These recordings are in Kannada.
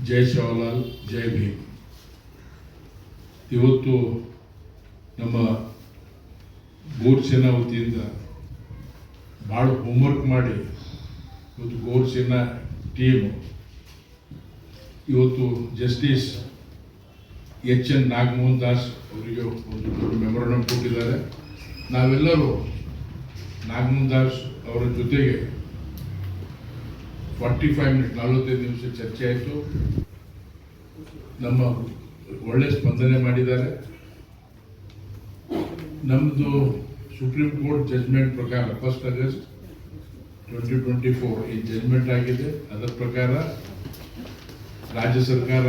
ಜೈ ಶಿವಲಾಲ್, ಜೈ ಭೀಮ್. ಇವತ್ತು ನಮ್ಮ ಗೋರ್ ಸೇನಾ ವತಿಯಿಂದ ಭಾಳ ಹೋಮ್ವರ್ಕ್ ಮಾಡಿ ಇವತ್ತು ಗೋರ್ ಸೇನಾ ಟೀಮ್ ಇವತ್ತು ಜಸ್ಟಿಸ್ H.N. ನಾಗಮೋಹನ್ ದಾಸ್ ಅವರಿಗೆ ಒಂದು ದೊಡ್ಡ ಮೆಮೊರಂಡಮ್ ಕೊಟ್ಟಿದ್ದಾರೆ. ನಾವೆಲ್ಲರೂ ನಾಗಮೋಹನ್ ದಾಸ್ ಅವರ ಜೊತೆಗೆ 45 ಮಿನಿಟ್ 45 ನಿಮಿಷ ಚರ್ಚೆ ಆಯಿತು. ನಮ್ಮ ಒಳ್ಳೆ ಸ್ಪಂದನೆ ಮಾಡಿದ್ದಾರೆ. ನಮ್ಮದು ಸುಪ್ರೀಂ ಕೋರ್ಟ್ ಜಜ್ಮೆಂಟ್ ಪ್ರಕಾರ 1 ಆಗಸ್ಟ್ 2024 ಈ ಜಜ್ಮೆಂಟ್ ಆಗಿದೆ. ಅದರ ಪ್ರಕಾರ ರಾಜ್ಯ ಸರ್ಕಾರ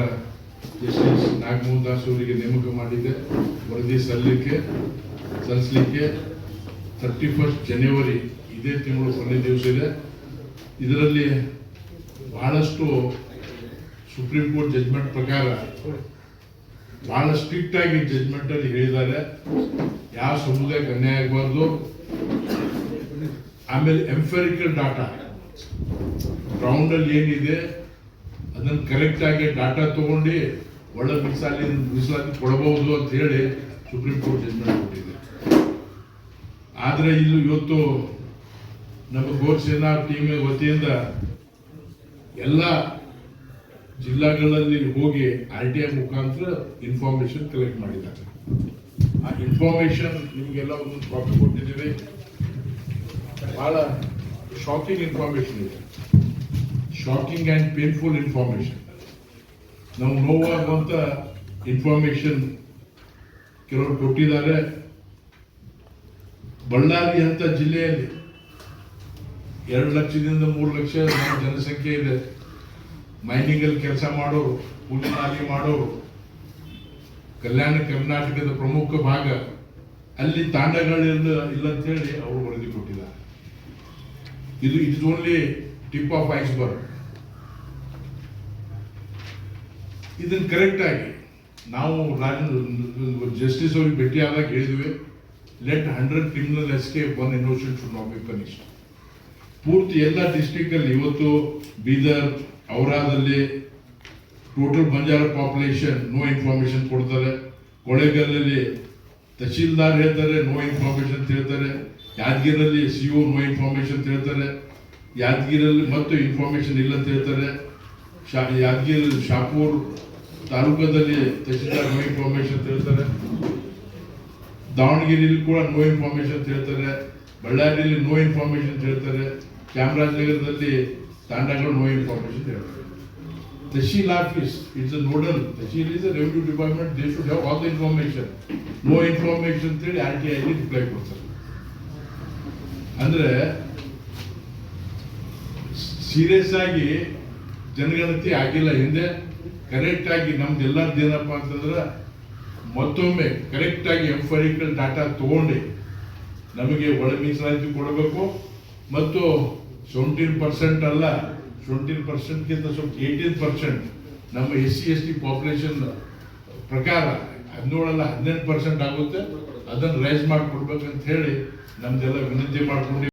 ಜಸ್ಟಿಸ್ ನಾಗಮೋಹನ್ ದಾಸ್ ಅವರಿಗೆ ನೇಮಕ ಮಾಡಿದೆ. ವರದಿ ಸಲ್ಲಿಸಲಿಕ್ಕೆ 31 ಜನವರಿ ಇದೇ ತಿಂಗಳು ಕೊನೆ ದಿವಸ ಇದೆ. ಇದರಲ್ಲಿ ಬಹಳಷ್ಟು ಸುಪ್ರೀಂ ಕೋರ್ಟ್ ಜಜ್ಮೆಂಟ್ ಪ್ರಕಾರ ಬಹಳ ಸ್ಟ್ರಿಕ್ಟ್ ಆಗಿ ಜಜ್ಮೆಂಟ್ ಅಲ್ಲಿ ಹೇಳಿದ್ದಾರೆ, ಯಾವ ಸಮುದಾಯಕ್ಕೆ ಅನ್ಯಾಯ ಆಗಬಾರ್ದು. ಆಮೇಲೆ ಎಂಫೆರಿಕಲ್ ಡಾಟಾ ಗ್ರೌಂಡ್ ಅಲ್ಲಿ ಏನಿದೆ ಅದನ್ನು ಕರೆಕ್ಟ್ ಆಗಿ ಡಾಟಾ ತಗೊಂಡು ಒಳ್ಳೆ ಮೀಸಲಾತಿ ಕೊಡಬಹುದು ಅಂತ ಹೇಳಿ ಸುಪ್ರೀಂ ಕೋರ್ಟ್ ಜಜ್ಮೆಂಟ್ ಕೊಟ್ಟಿದೆ. ಆದರೆ ಇದು ಇವತ್ತು ನಮ್ಮ ಗೋರ್ ಸೇನಾ ಟೀಮ್ ವತಿಯಿಂದ ಎಲ್ಲ ಜಿಲ್ಲಾಗಳಲ್ಲಿ ಹೋಗಿ RTI ಮುಖಾಂತರ ಇನ್ಫಾರ್ಮೇಶನ್ ಕಲೆಕ್ಟ್ ಮಾಡಿದ್ದಾರೆ. ಆ ಇನ್ಫಾರ್ಮೇಶನ್ ನಿಮಗೆಲ್ಲ ಒಂದೊಂದು ಕಾಪಿ ಕೊಟ್ಟಿದ್ದೀವಿ. ಬಹಳ ಶಾಕಿಂಗ್ ಇನ್ಫಾರ್ಮೇಶನ್ ಇದೆ, ಶಾಕಿಂಗ್ ಆ್ಯಂಡ್ ಪೇನ್ಫುಲ್ ಇನ್ಫಾರ್ಮೇಶನ್. ನಾವು ನೋವಾಗುವಂಥ ಇನ್ಫಾರ್ಮೇಶನ್ ಕೆಲವರು ಕೊಟ್ಟಿದ್ದಾರೆ. ಬಳ್ಳಾರಿ ಅಂತ ಜಿಲ್ಲೆಯಲ್ಲಿ 2 ಲಕ್ಷದಿಂದ 3 ಲಕ್ಷ ಜನಸಂಖ್ಯೆ ಇದೆ. ಮೈನಿಂಗ್ ಅಲ್ಲಿ ಕೆಲಸ ಮಾಡೋರು, ಕೂಲಿ ಮಾಡೋರು, ಕಲ್ಯಾಣ ಕರ್ನಾಟಕದ ಪ್ರಮುಖ ಭಾಗ, ಅಲ್ಲಿ ತಾಂಡಗಳಿಲ್ಲ ಅಂತ ಹೇಳಿ ಅವರು ವರದಿ ಕೊಟ್ಟಿದ್ದಾರೆ. ಇದು it is only tip of iceberg. ಇದನ್ನು ಕರೆಕ್ಟ್ ಆಗಿ ನಾವು ಜಸ್ಟಿಸ್ ಅವ್ರಿಗೆ ಭೇಟಿಯಾದಾಗ ಹೇಳಿದ್ವಿ, let 100 criminal escape 1 innocent should not be punished. ಪೂರ್ತಿ ಎಲ್ಲ ಡಿಸ್ಟ್ರಿಕ್ಟ್ ಅಲ್ಲಿ ಇವತ್ತು ಬೀದರ್, ಔರಾದಲ್ಲಿ total Banjara population no information ಕೊಡ್ತಾರೆ. ಕೊಳೆಗಲ್ಲಲ್ಲಿ ತಹಶೀಲ್ದಾರ್ ಹೇಳ್ತಾರೆ ನೋ ಇನ್ಫಾರ್ಮೇಶನ್ ಅಂತ ಹೇಳ್ತಾರೆ. ಯಾದಗಿರಲ್ಲಿ CO ನೋ ಇನ್ಫಾರ್ಮೇಶನ್ ಅಂತ ಹೇಳ್ತಾರೆ. ಯಾದಗಿರಲ್ಲಿ ಮತ್ತು ಇನ್ಫಾರ್ಮೇಶನ್ ಇಲ್ಲ ಅಂತ ಹೇಳ್ತಾರೆ. ಯಾದಗಿರಿ ಶಾಪೂರ್ ತಾಲೂಕದಲ್ಲಿ ತಹಶೀಲ್ದಾರ್ ನೋ ಇನ್ಫಾರ್ಮೇಶನ್ ಅಂತ ಹೇಳ್ತಾರೆ. ದಾವಣಗೆರೆಯಲ್ಲಿ ಕೂಡ ನೋ ಇನ್ಫಾರ್ಮೇಶನ್ ಅಂತ ಹೇಳ್ತಾರೆ. ಬಳ್ಳಾರಿಯಲ್ಲಿ ನೋ ಇನ್ಫಾರ್ಮೇಶನ್ ಅಂತ ಹೇಳ್ತಾರೆ. ಚಾಮರಾಜನಗರದಲ್ಲಿ ತಾಂಡಗಳು ನೋ ಇನ್ಫಾರ್ಮೇಶನ್ ಹೇಳ್ತಾರೆ. Tahsil office it's a nodal, tahsil is a revenue department, they should have all the information. No information ಅಂತೇಳಿ RTI ರಿಪ್ಲೈ ಕೊಡ್ತಾರೆ. ಅಂದ್ರೆ ಸೀರಿಯಸ್ ಆಗಿ ಜನಗಣತಿ ಆಗಿಲ್ಲ. ಹಿಂದೆ ಕರೆಕ್ಟ್ ಆಗಿ ನಮ್ದು ಎಲ್ಲರದ್ದು ಏನಪ್ಪ ಅಂತಂದ್ರೆ ಮತ್ತೊಮ್ಮೆ ಕರೆಕ್ಟ್ ಆಗಿ ಎಂಫರಿಕಲ್ ಡಾಟಾ ತಗೊಂಡು ನಮಗೆ ಒಳ ಮೀಸಲಾತಿ ಕೊಡಬೇಕು. ಮತ್ತು 17% ಅಲ್ಲ, 17%ಗಿಂತ ಸ್ವಲ್ಪ 18% ನಮ್ಮ SC/ST ಪಾಪ್ಯುಲೇಷನ್ ಪ್ರಕಾರ 17 ಅಲ್ಲ 18% ಆಗುತ್ತೆ. ಅದನ್ನು ರೈಸ್ ಮಾಡಿಕೊಡ್ಬೇಕಂತ ಹೇಳಿ ನಮ್ದೆಲ್ಲ ವಿನಂತಿ ಮಾಡ್ಕೊಂಡು